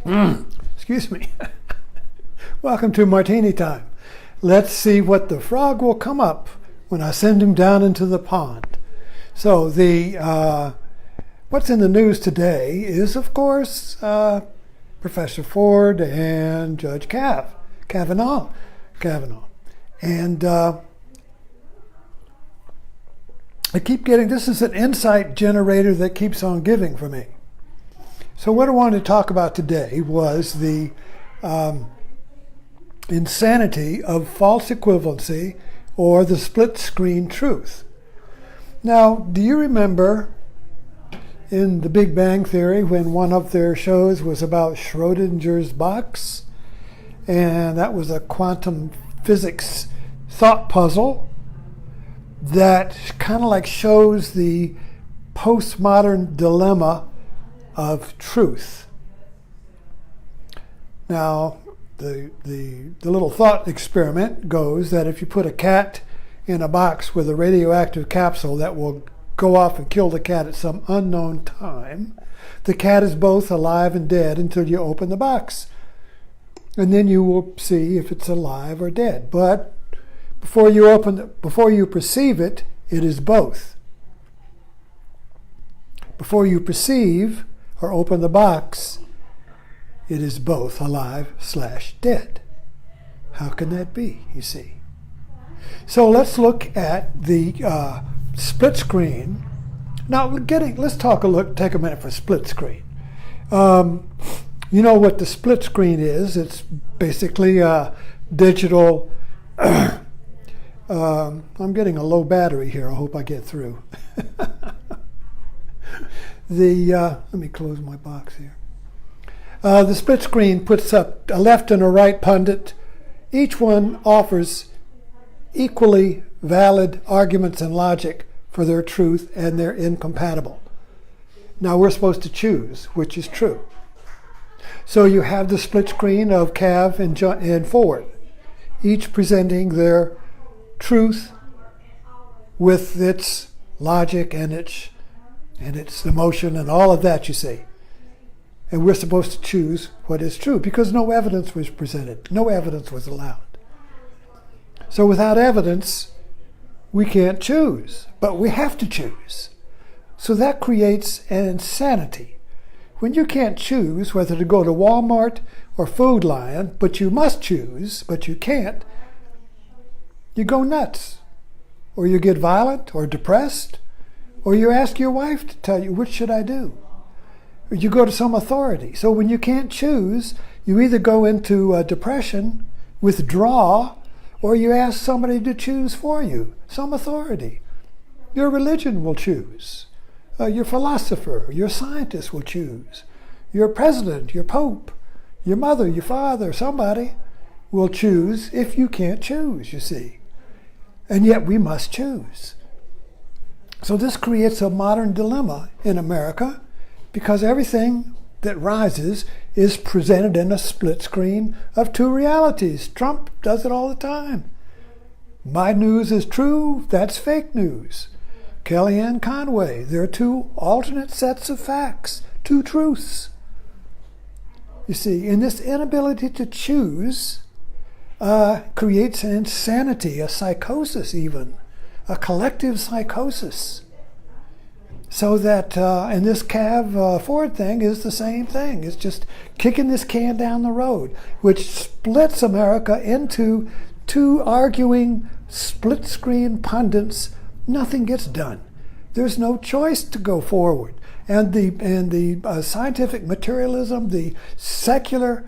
Excuse me. Welcome to Martini Time. Let's see what the frog will come up when I send him down into the pond. So what's in the news today is, of course, Professor Ford and Judge Kavanaugh. And I keep getting, this is an insight generator that keeps on giving for me. So what I wanted to talk about today was the insanity of false equivalency or the split screen truth. Now, do you remember in the Big Bang Theory when one of their shows was about Schrodinger's box? And that was a quantum physics thought puzzle that kind of like shows the postmodern dilemma of truth. Now, the little thought experiment goes that if you put a cat in a box with a radioactive capsule that will go off and kill the cat at some unknown time, the cat is both alive and dead until you open the box. And then you will see if it's alive or dead. But before you perceive it, it is both. Before you perceive or open the box, it is both alive/dead. How can that be, you see? So let's look at the split screen. Now, let's take a minute for split screen. You know what the split screen is. It's basically a digital... I'm getting a low battery here. I hope I get through. Let me close my box here. The split screen puts up a left and a right pundit. Each one offers equally valid arguments and logic for their truth, and they're incompatible. Now we're supposed to choose which is true. So you have the split screen of Cav and Ford, each presenting their truth with its logic and its emotion and all of that, you see. And we're supposed to choose what is true because no evidence was presented. No evidence was allowed. So without evidence, we can't choose, but we have to choose. So that creates an insanity. When you can't choose whether to go to Walmart or Food Lion, but you must choose, but you can't, you go nuts. Or you get violent or depressed, or you ask your wife to tell you, which should I do? Or you go to some authority. So when you can't choose, you either go into depression, withdraw, or you ask somebody to choose for you, some authority. Your religion will choose. Your philosopher, your scientist will choose. Your president, your pope, your mother, your father, somebody will choose if you can't choose, you see. And yet we must choose. So this creates a modern dilemma in America because everything that rises is presented in a split screen of two realities. Trump does it all the time. My news is true, that's fake news. Kellyanne Conway, there are two alternate sets of facts, two truths. You see, and this inability to choose creates an insanity, a psychosis even, a collective psychosis. So that, and this Cav Ford thing is the same thing. It's just kicking this can down the road, which splits America into two arguing split-screen pundits. Nothing gets done. There's no choice to go forward. And the scientific materialism, the secular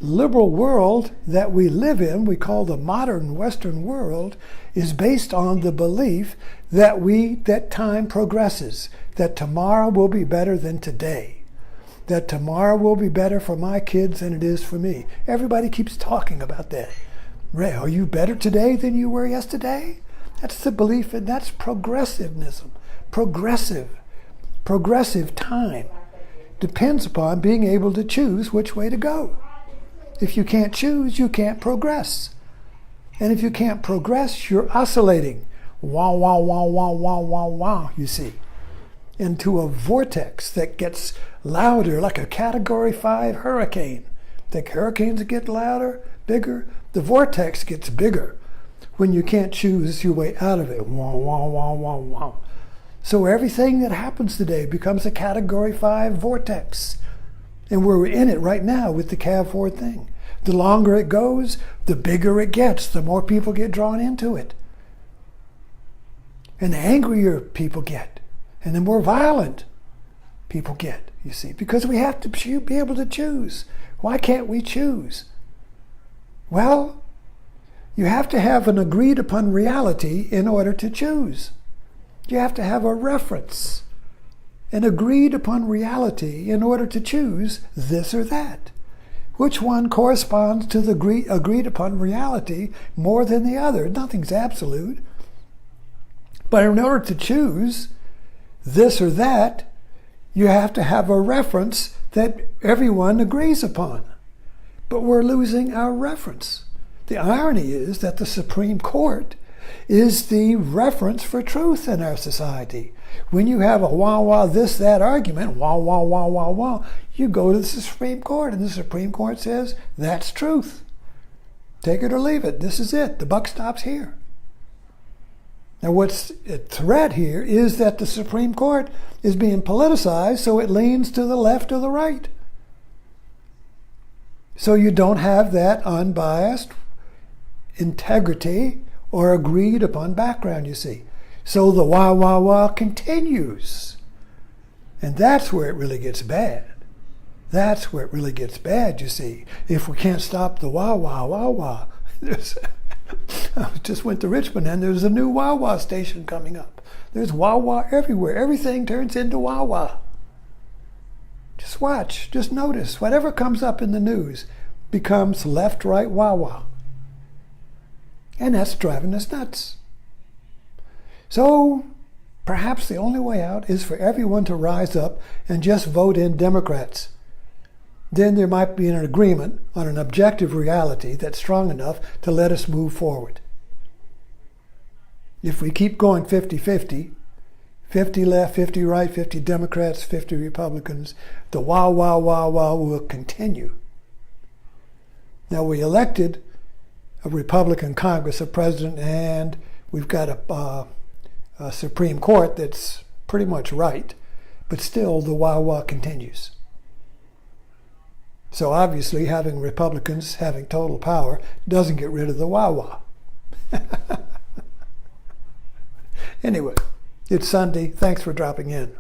liberal world that we live in, we call the modern Western world, is based on the belief that time progresses, that tomorrow will be better than today, that tomorrow will be better for my kids than it is for me. Everybody keeps talking about that. Ray, are you better today than you were yesterday? That's the belief, and that's progressivism. Progressive time depends upon being able to choose which way to go. If you can't choose, you can't progress. And if you can't progress, you're oscillating. Wah, wah, wah, wah, wah, wah, wah, you see. into a vortex that gets louder, like a Category 5 hurricane. Think hurricanes get louder, bigger? The vortex gets bigger when you can't choose your way out of it. Wah, wah, wah, wah, wah. So everything that happens today becomes a Category 5 vortex. And we're in it right now with the Cav 4 thing. The longer it goes, the bigger it gets, the more people get drawn into it. And the angrier people get, and the more violent people get, you see, because we have to be able to choose. Why can't we choose? Well, you have to have an agreed upon reality in order to choose. You have to have a reference, an agreed upon reality in order to choose this or that. Which one corresponds to the agreed upon reality more than the other? Nothing's absolute. But in order to choose this or that, you have to have a reference that everyone agrees upon. But we're losing our reference. The irony is that the Supreme Court is the reference for truth in our society. When you have a wah wah this that argument, wah wah wah wah wah, you go to the Supreme Court, and the Supreme Court says that's truth. Take it or leave it. This is it. The buck stops here. Now, what's at threat here is that the Supreme Court is being politicized, so it leans to the left or the right. So you don't have that unbiased integrity or agreed upon background, you see. So the wah, wah, wah continues. And that's where it really gets bad. That's where it really gets bad, you see. If we can't stop the wah, wah, wah, wah. I just went to Richmond, and there's a new Wawa station coming up. There's Wawa everywhere. Everything turns into Wawa. Just watch. Just notice. Whatever comes up in the news becomes left, right, Wawa. And that's driving us nuts. So perhaps the only way out is for everyone to rise up and just vote in Democrats. Then there might be an agreement on an objective reality that's strong enough to let us move forward. If we keep going 50-50, 50 left, 50 right, 50 Democrats, 50 Republicans, the wah, wah, wah, wah will continue. Now, we elected a Republican Congress, a president, and we've got a Supreme Court that's pretty much right, but still the wah, wah continues. So obviously having Republicans having total power doesn't get rid of the wah-wah. Anyway, it's Sunday. Thanks for dropping in.